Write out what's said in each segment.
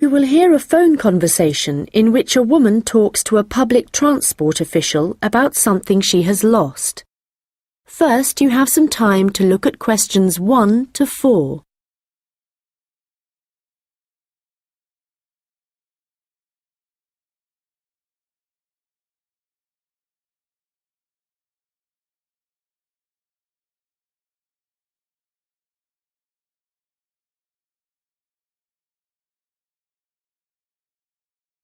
You will hear a phone conversation in which a woman talks to a public transport official about something she has lost. First, you have some time to look at questions 1 to 4.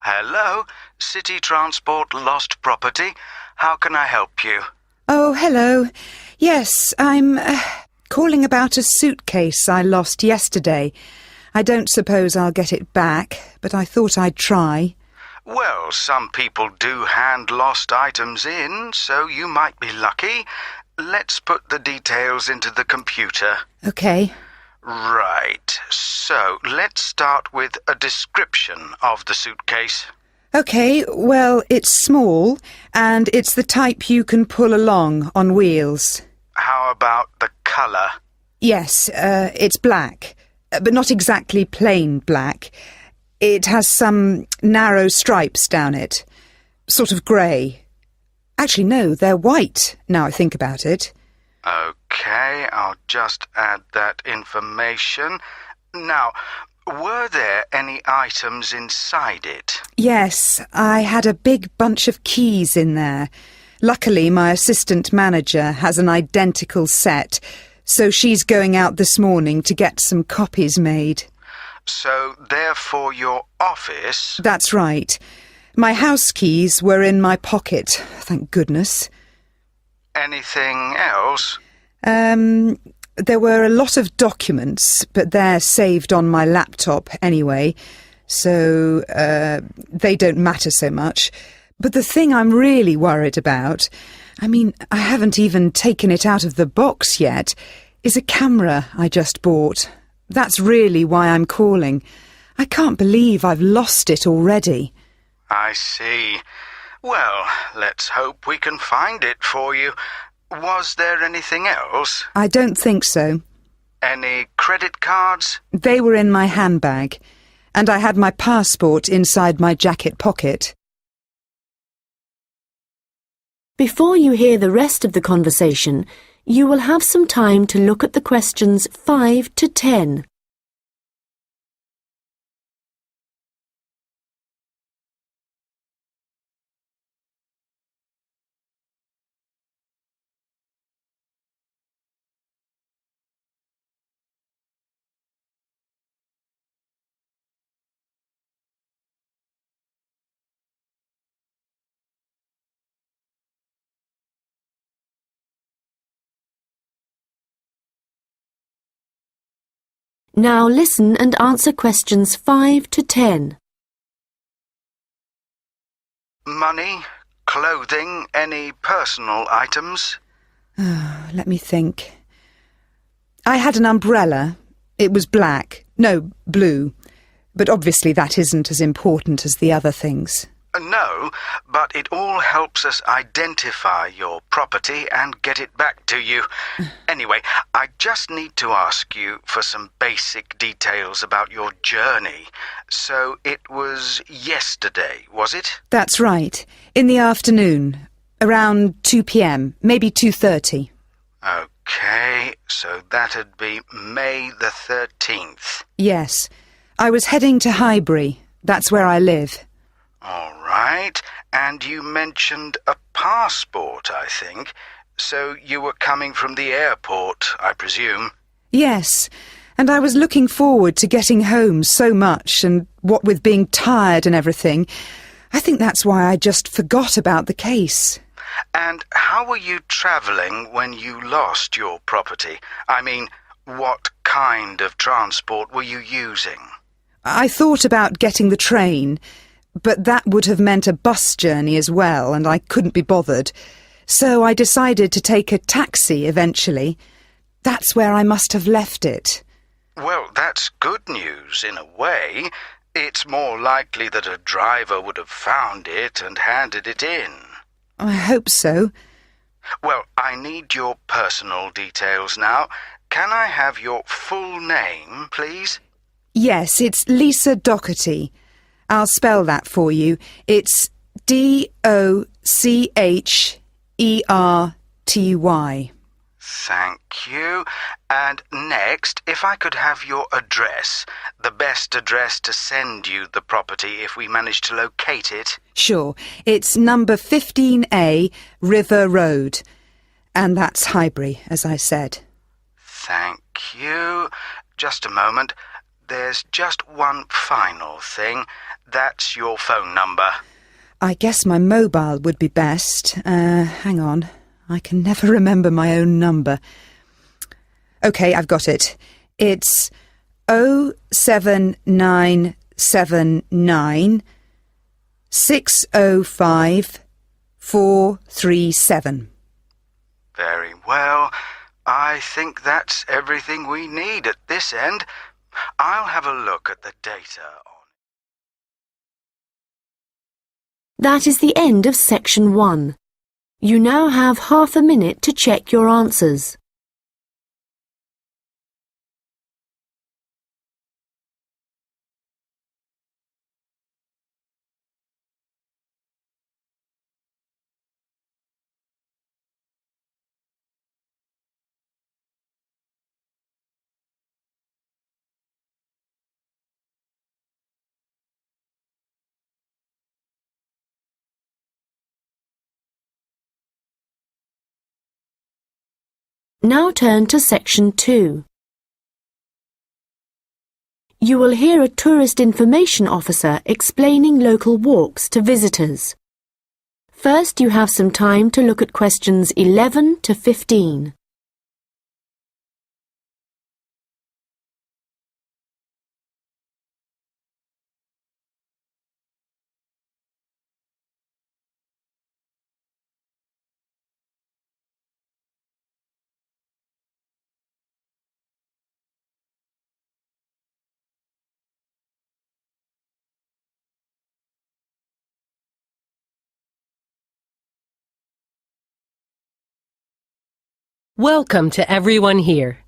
Hello, City Transport Lost Property. How can I help you? Oh, hello. Yes, I'm calling about a suitcase I lost yesterday. I don't suppose I'll get it back, but I thought I'd try. Well, some people do hand lost items in, so you might be lucky. Let's put the details into the computer. OK. Right, so let's start with a description of the suitcase. OK, well, it's small, and it's the type you can pull along on wheels. How about the colour? Yes, it's black, but not exactly plain black. It has some narrow stripes down it, sort of grey. Actually, no, they're white, now I think about it. OK, I'll just add that information. Now, were there any items inside it? Yes, I had a big bunch of keys in there. Luckily, my assistant manager has an identical set, so she's going out this morning to get some copies made. So, therefore, your office... That's right. My house keys were in my pocket, thank goodness. Anything else? There were a lot of documents, but they're saved on my laptop anyway, so they don't matter so much. But the thing I'm really worried about, I haven't even taken it out of the box yet, is a camera I just bought. That's really why I'm calling. I can't believe I've lost it already. I see. Well, let's hope we can find it for you. Was there anything else? I don't think so. Any credit cards? They were in my handbag, and I had my passport inside my jacket pocket. Before you hear the rest of the conversation, you will have some time to look at the questions 5 to 10. Now listen and answer questions 5 to 10. Money, clothing, any personal items? Let me think. I had an umbrella. It was black. No, blue. But obviously that isn't as important as the other things. No, but it all helps us identify your property and get it back to you. Anyway, I just need to ask you for some basic details about your journey. So it was yesterday, was it? That's right. In the afternoon. Around 2 p.m, maybe 2:30. OK, so that'd be May the 13th. Yes. I was heading to Highbury. That's where I live. All right, and you mentioned a passport, I think. So you were coming from the airport, I presume? Yes, and I was looking forward to getting home so much, and what with being tired and everything, I think that's why I just forgot about the case. And how were you travelling when you lost your property? What kind of transport were you using? I thought about getting the train, but that would have meant a bus journey as well, and I couldn't be bothered. So I decided to take a taxi eventually. That's where I must have left it. Well, that's good news in a way. It's more likely that a driver would have found it and handed it in. I hope so. Well, I need your personal details now. Can I have your full name, please? Yes, it's Lisa Docherty. I'll spell that for you. It's Docherty. Thank you. And next, if I could have your address, the best address to send you the property if we manage to locate it. Sure, it's number 15A, River Road. And that's Highbury, as I said. Thank you. Just a moment. There's just one final thing. That's your phone number. I guess my mobile would be best. Hang on. I can never remember my own number. OK, I've got it. It's 07979 605 437. Very well. I think that's everything we need at this end. I'll have a look at the data on... That is the end of section 1. You now have half a minute to check your answers. Now turn to section 2. You will hear a tourist information officer explaining local walks to visitors. First, you have some time to look at questions 11 to 15. Welcome to everyone here.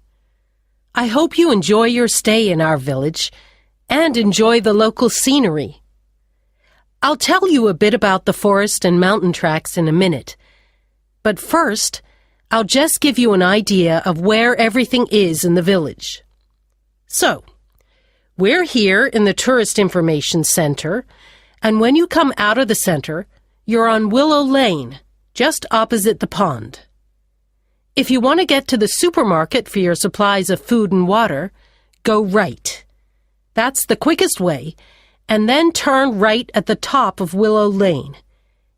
I hope you enjoy your stay in our village and enjoy the local scenery. I'll tell you a bit about the forest and mountain tracks in a minute, but first, I'll just give you an idea of where everything is in the village. So, we're here in the Tourist Information Center, and when you come out of the center, you're on Willow Lane, just opposite the pond. If you want to get to the supermarket for your supplies of food and water, go right. That's the quickest way, and then turn right at the top of Willow Lane.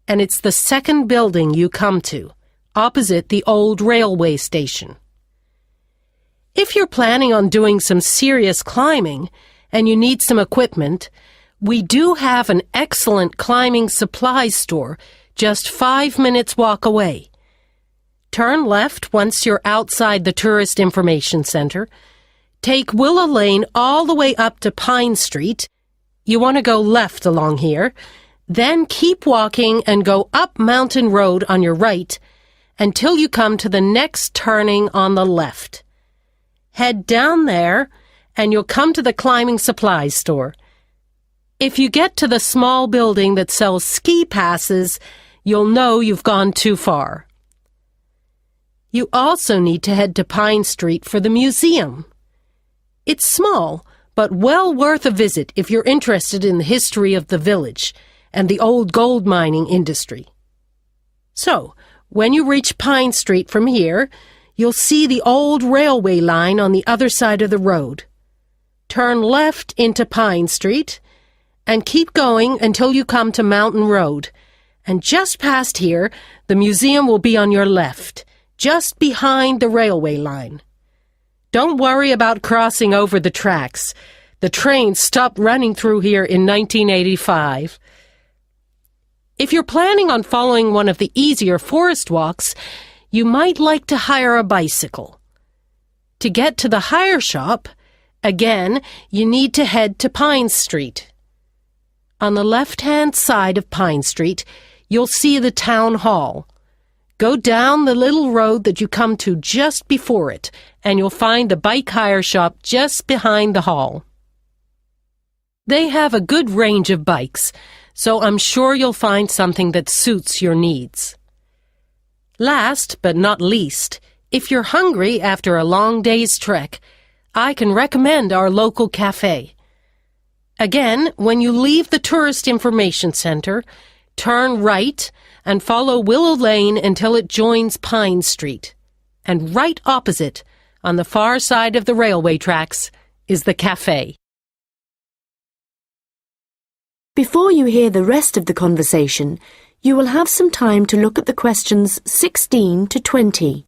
And it's the second building you come to, opposite the old railway station. If you're planning on doing some serious climbing and you need some equipment, we do have an excellent climbing supplies store just 5 minutes walk away. Turn left once you're outside the Tourist Information Center. Take Willow Lane all the way up to Pine Street. You want to go left along here. Then keep walking and go up Mountain Road on your right until you come to the next turning on the left. Head down there and you'll come to the climbing supplies store. If you get to the small building that sells ski passes, you'll know you've gone too far. You also need to head to Pine Street for the museum. It's small, but well worth a visit if you're interested in the history of the village and the old gold mining industry. So, when you reach Pine Street from here, you'll see the old railway line on the other side of the road. Turn left into Pine Street and keep going until you come to Mountain Road. And just past here, the museum will be on your left, just behind the railway line. Don't worry about crossing over the tracks. The train stopped running through here in 1985. If you're planning on following one of the easier forest walks, you might like to hire a bicycle. To get to the hire shop, again, you need to head to Pine Street. On the left-hand side of Pine Street, you'll see the town hall. Go down the little road that you come to just before it, and you'll find the bike hire shop just behind the hall. They have a good range of bikes, so I'm sure you'll find something that suits your needs. Last but not least, if you're hungry after a long day's trek, I can recommend our local cafe. Again, when you leave the Tourist Information Center, turn right and follow Willow Lane until it joins Pine Street. And right opposite, on the far side of the railway tracks, is the cafe. Before you hear the rest of the conversation, you will have some time to look at the questions 16 to 20.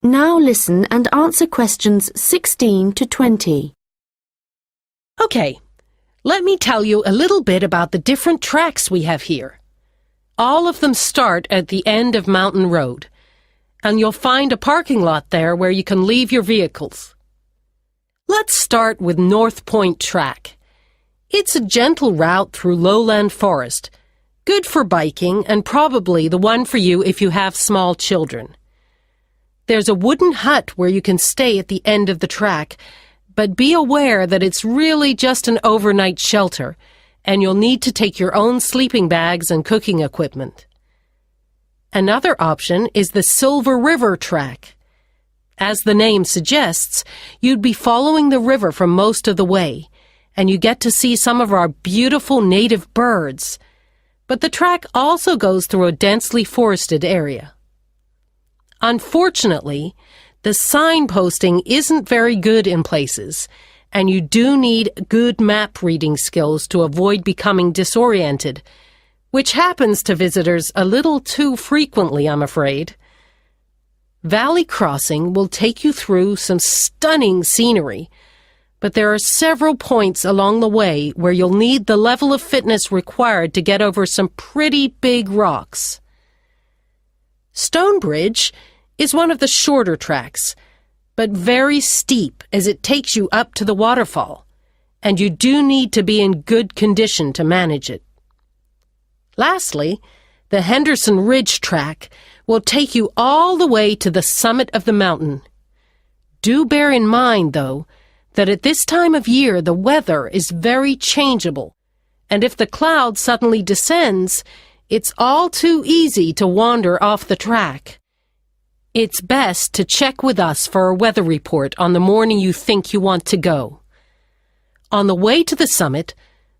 Now listen and answer questions 16 to 20. Okay, let me tell you a little bit about the different tracks we have here. All of them start at the end of Mountain Road, and you'll find a parking lot there where you can leave your vehicles. Let's start with North Point Track. It's a gentle route through lowland forest, good for biking and probably the one for you if you have small children. There's a wooden hut where you can stay at the end of the track, but be aware that it's really just an overnight shelter, and you'll need to take your own sleeping bags and cooking equipment. Another option is the Silver River Track. As the name suggests, you'd be following the river for most of the way, and you get to see some of our beautiful native birds. But the track also goes through a densely forested area. Unfortunately, the signposting isn't very good in places, and you do need good map reading skills to avoid becoming disoriented, which happens to visitors a little too frequently, I'm afraid. Valley Crossing will take you through some stunning scenery, but there are several points along the way where you'll need the level of fitness required to get over some pretty big rocks. Stonebridge is one of the shorter tracks, but very steep as it takes you up to the waterfall, and you do need to be in good condition to manage it. Lastly, the Henderson Ridge track will take you all the way to the summit of the mountain. Do bear in mind, though, that at this time of year the weather is very changeable, and if the cloud suddenly descends, it's all too easy to wander off the track. It's best to check with us for a weather report on the morning you think you want to go. On the way to the summit,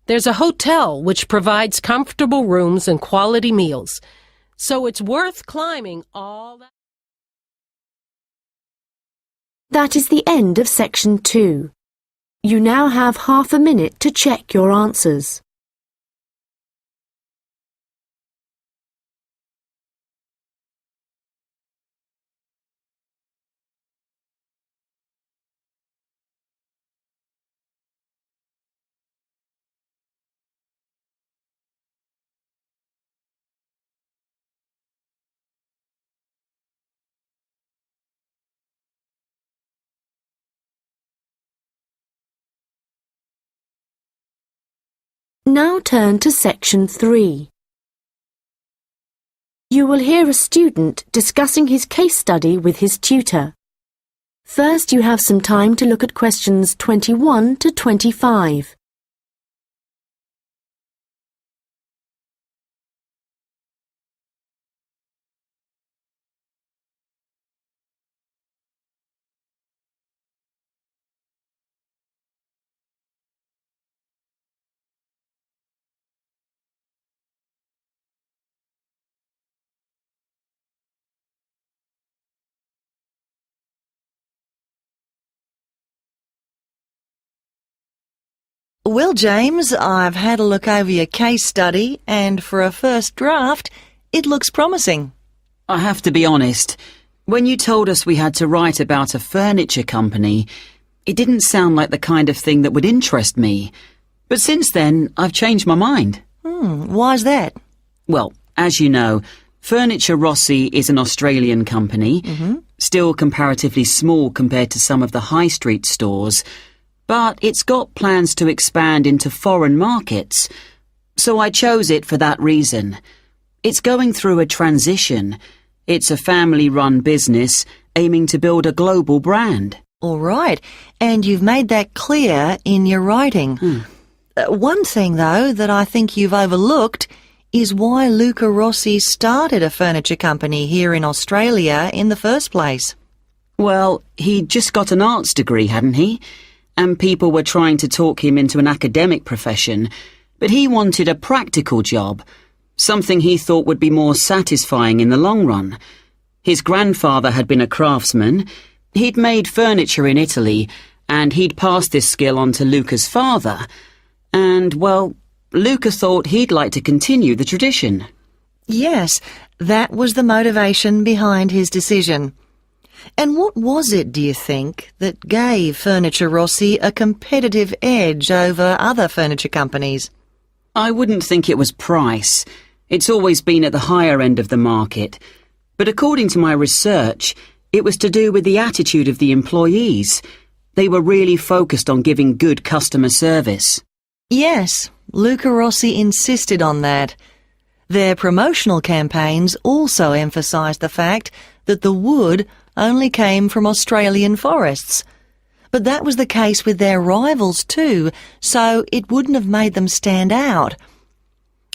there's a hotel which provides comfortable rooms and quality meals, so it's worth climbing all that. That is the end of section 2. You now have half a minute to check your answers. Now turn to section 3. You will hear a student discussing his case study with his tutor. First, you have some time to look at questions 21 to 25. Well, James, I've had a look over your case study, and for a first draft, it looks promising. I have to be honest, when you told us we had to write about a furniture company, it didn't sound like the kind of thing that would interest me. But since then, I've changed my mind. Why's that? Well, as you know, Furniture Rossi is an Australian company, still comparatively small compared to some of the high street stores, but it's got plans to expand into foreign markets, so I chose it for that reason. It's going through a transition. It's a family-run business aiming to build a global brand. All right, and you've made that clear in your writing. One thing, though, that I think you've overlooked is why Luca Rossi started a furniture company here in Australia in the first place. Well, he'd just got an arts degree, hadn't he? And people were trying to talk him into an academic profession, but he wanted a practical job, something he thought would be more satisfying in the long run. His grandfather had been a craftsman. He'd made furniture in Italy, and he'd passed this skill on to Luca's father. And, well, Luca thought he'd like to continue the tradition. Yes, that was the motivation behind his decision. And what was it, do you think, that gave Furniture Rossi a competitive edge over other furniture companies? I wouldn't think it was price. It's always been at the higher end of the market. But according to my research, it was to do with the attitude of the employees. They were really focused on giving good customer service. Yes, Luca Rossi insisted on that. Their promotional campaigns also emphasised the fact that the wood only came from Australian forests. But that was the case with their rivals too, so it wouldn't have made them stand out.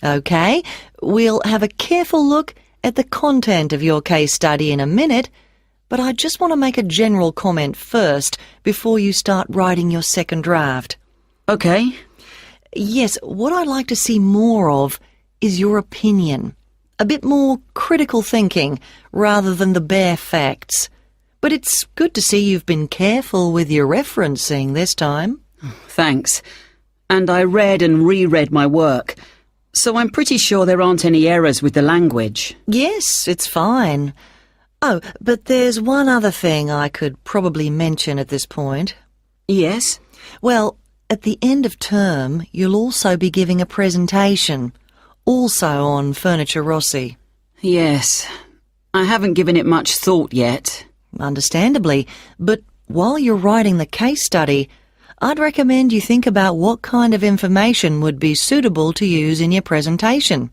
OK, we'll have a careful look at the content of your case study in a minute, but I just want to make a general comment first before you start writing your second draft. OK. Yes, what I'd like to see more of is your opinion. A bit more critical thinking rather than the bare facts. But it's good to see you've been careful with your referencing this time. Thanks. And I read and reread my work, so I'm pretty sure there aren't any errors with the language. Yes, it's fine. Oh, but there's one other thing I could probably mention at this point. Yes? Well, at the end of term, you'll also be giving a presentation, also on Furniture Rossi. Yes. I haven't given it much thought yet. Understandably, but while you're writing the case study, I'd recommend you think about what kind of information would be suitable to use in your presentation.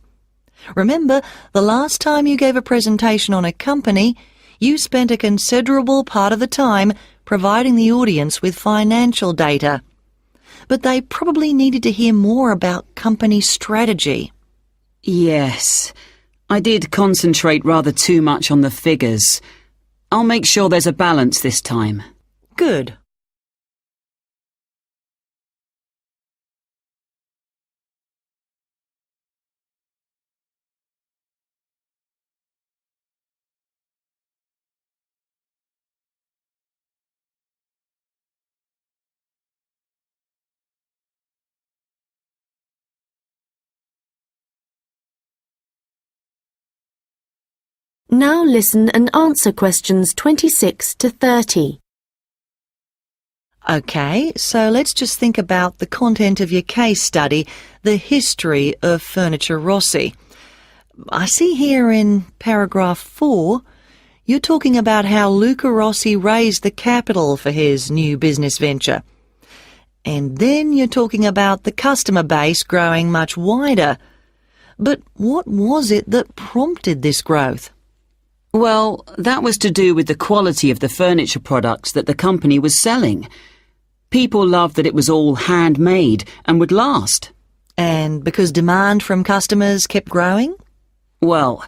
Remember, the last time you gave a presentation on a company, you spent a considerable part of the time providing the audience with financial data. But they probably needed to hear more about company strategy. Yes. I did concentrate rather too much on the figures. I'll make sure there's a balance this time. Good. Now listen and answer questions 26 to 30. OK, so let's just think about the content of your case study, the history of Furniture Rossi. I see here in paragraph 4, you're talking about how Luca Rossi raised the capital for his new business venture. And then you're talking about the customer base growing much wider. But what was it that prompted this growth? Well, that was to do with the quality of the furniture products that the company was selling. People loved that it was all handmade and would last. And because demand from customers kept growing? Well,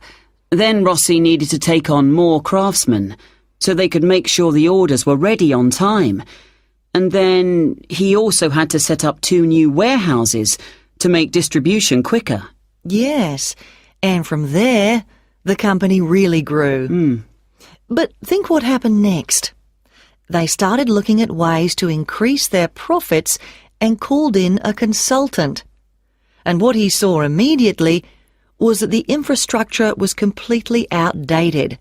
then Rossi needed to take on more craftsmen, so they could make sure the orders were ready on time. And then he also had to set up 2 new warehouses to make distribution quicker. Yes, and from there, the company really grew. But think what happened next. They started looking at ways to increase their profits and called in a consultant. And what he saw immediately was that the infrastructure was completely outdated.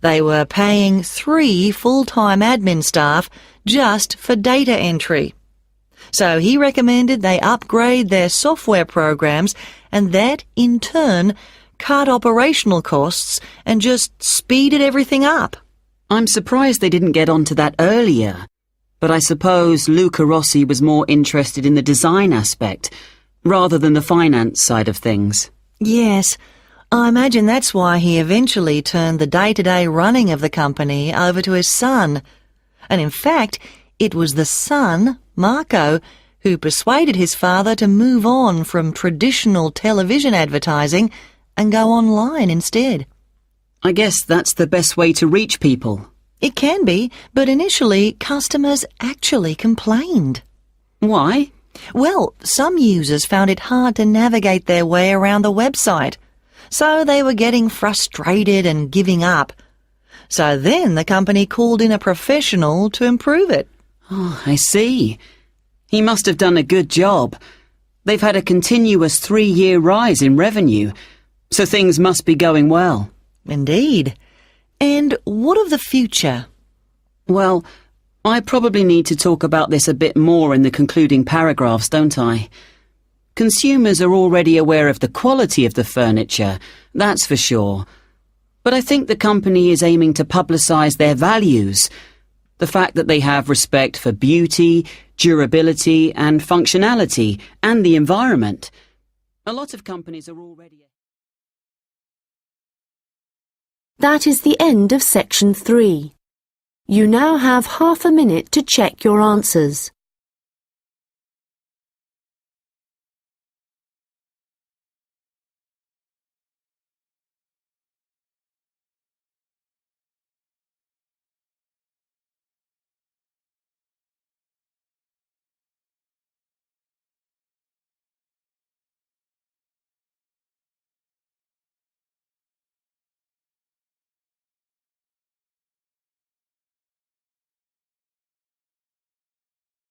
They were paying 3 full-time admin staff just for data entry. So he recommended they upgrade their software programs, and that, in turn, cut operational costs and just speeded everything up. I'm surprised they didn't get onto that earlier, but I suppose Luca Rossi was more interested in the design aspect rather than the finance side of things. Yes, I imagine that's why he eventually turned the day-to-day running of the company over to his son. And in fact, it was the son, Marco, who persuaded his father to move on from traditional television advertising and go online instead. I guess that's the best way to reach people. It can be, but initially customers actually complained. Why? Well, some users found it hard to navigate their way around the website, so they were getting frustrated and giving up. So then the company called in a professional to improve it. Oh, I see. He must have done a good job. They've had a continuous 3-year rise in revenue, so things must be going well. Indeed. And what of the future? Well, I probably need to talk about this a bit more in the concluding paragraphs, don't I? Consumers are already aware of the quality of the furniture, that's for sure. But I think the company is aiming to publicise their values. The fact that they have respect for beauty, durability and functionality and the environment. A lot of companies are already... That is the end of section 3. You now have half a minute to check your answers.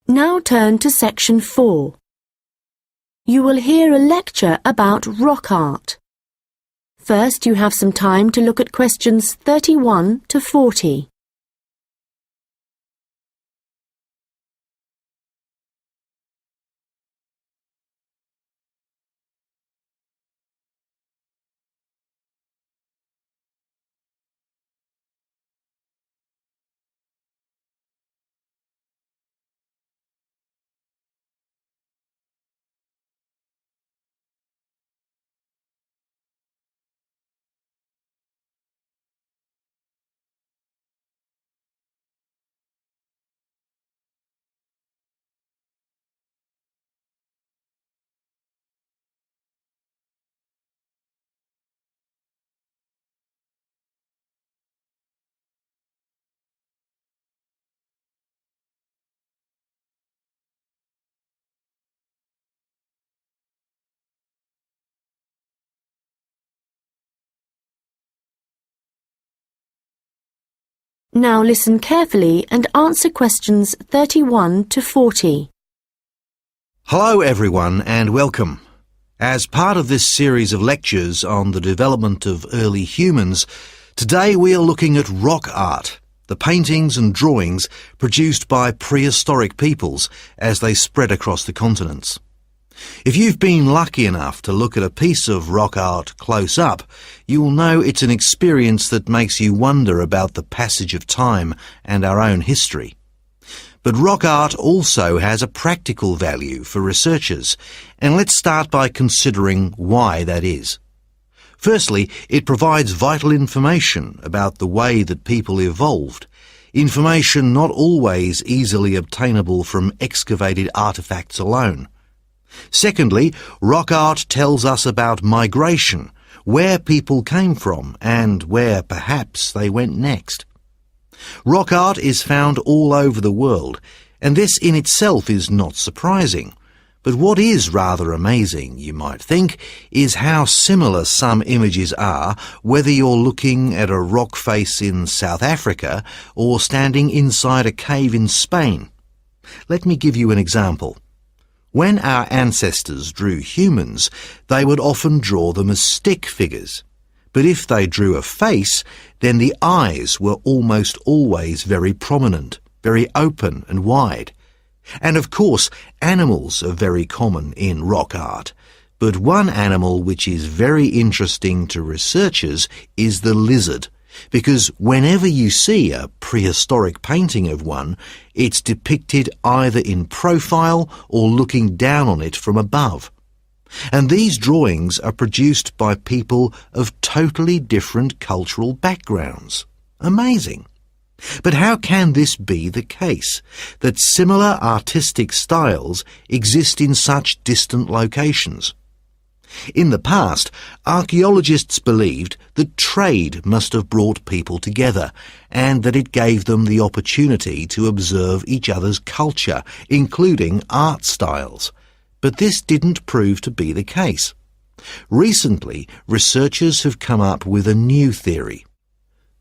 Now turn to section 4. You will hear a lecture about rock art. First, you have some time to look at questions 31 to 40. Now listen carefully and answer questions 31 to 40. Hello everyone and welcome. As part of this series of lectures on the development of early humans, today we are looking at rock art, the paintings and drawings produced by prehistoric peoples as they spread across the continents. If you've been lucky enough to look at a piece of rock art close up, you will know it's an experience that makes you wonder about the passage of time and our own history. But rock art also has a practical value for researchers, and let's start by considering why that is. Firstly, it provides vital information about the way that people evolved, information not always easily obtainable from excavated artefacts alone. Secondly, rock art tells us about migration, where people came from and where perhaps they went next. Rock art is found all over the world, and this in itself is not surprising. But what is rather amazing, you might think, is how similar some images are, whether you're looking at a rock face in South Africa or standing inside a cave in Spain. Let me give you an example. When our ancestors drew humans, they would often draw them as stick figures. But if they drew a face, then the eyes were almost always very prominent, very open and wide. And of course, animals are very common in rock art. But one animal which is very interesting to researchers is the lizard. because whenever you see a prehistoric painting of one, it's depicted either in profile or looking down on it from above. And these drawings are produced by people of totally different cultural backgrounds. Amazing. But how can this be the case, that similar artistic styles exist in such distant locations? In the past, archaeologists believed that trade must have brought people together, and that it gave them the opportunity to observe each other's culture, including art styles. But this didn't prove to be the case. Recently, researchers have come up with a new theory.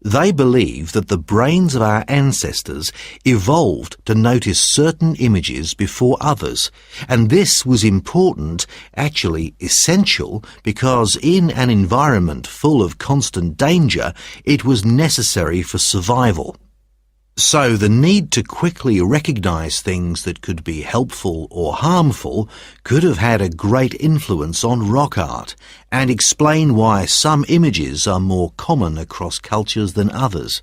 They believe that the brains of our ancestors evolved to notice certain images before others, and this was important, actually essential, because in an environment full of constant danger, it was necessary for survival. So the need to quickly recognise things that could be helpful or harmful could have had a great influence on rock art, and explain why some images are more common across cultures than others.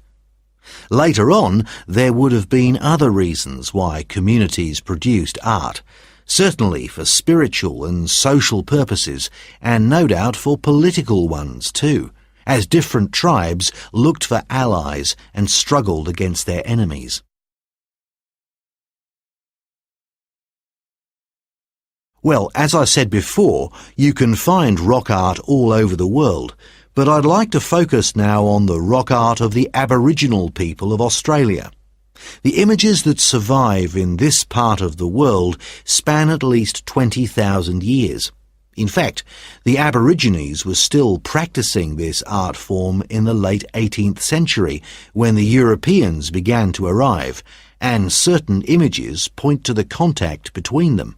Later on, there would have been other reasons why communities produced art, certainly for spiritual and social purposes, and no doubt for political ones too, as different tribes looked for allies and struggled against their enemies. Well, as I said before, you can find rock art all over the world, but I'd like to focus now on the rock art of the Aboriginal people of Australia. The images that survive in this part of the world span at least 20,000 years. In fact, the Aborigines were still practicing this art form in the late 18th century when the Europeans began to arrive, and certain images point to the contact between them.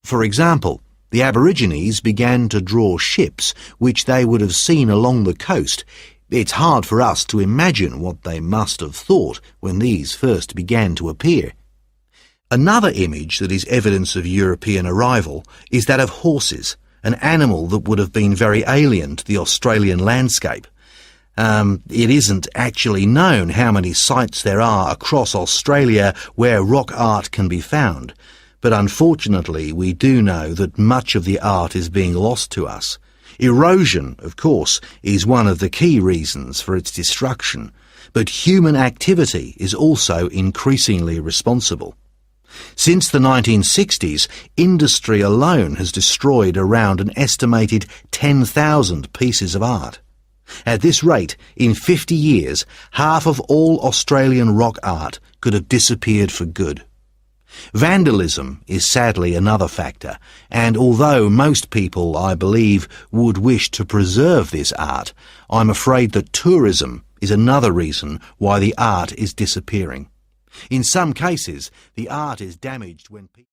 For example, the Aborigines began to draw ships which they would have seen along the coast. It's hard for us to imagine what they must have thought when these first began to appear. Another image that is evidence of European arrival is that of horses, an animal that would have been very alien to the Australian landscape. It isn't actually known how many sites there are across Australia where rock art can be found, but unfortunately we do know that much of the art is being lost to us. Erosion, of course, is one of the key reasons for its destruction, but human activity is also increasingly responsible. Since the 1960s, industry alone has destroyed around an estimated 10,000 pieces of art. At this rate, in 50 years, half of all Australian rock art could have disappeared for good. Vandalism is sadly another factor, and although most people, I believe, would wish to preserve this art, I'm afraid that tourism is another reason why the art is disappearing. In some cases, the art is damaged when people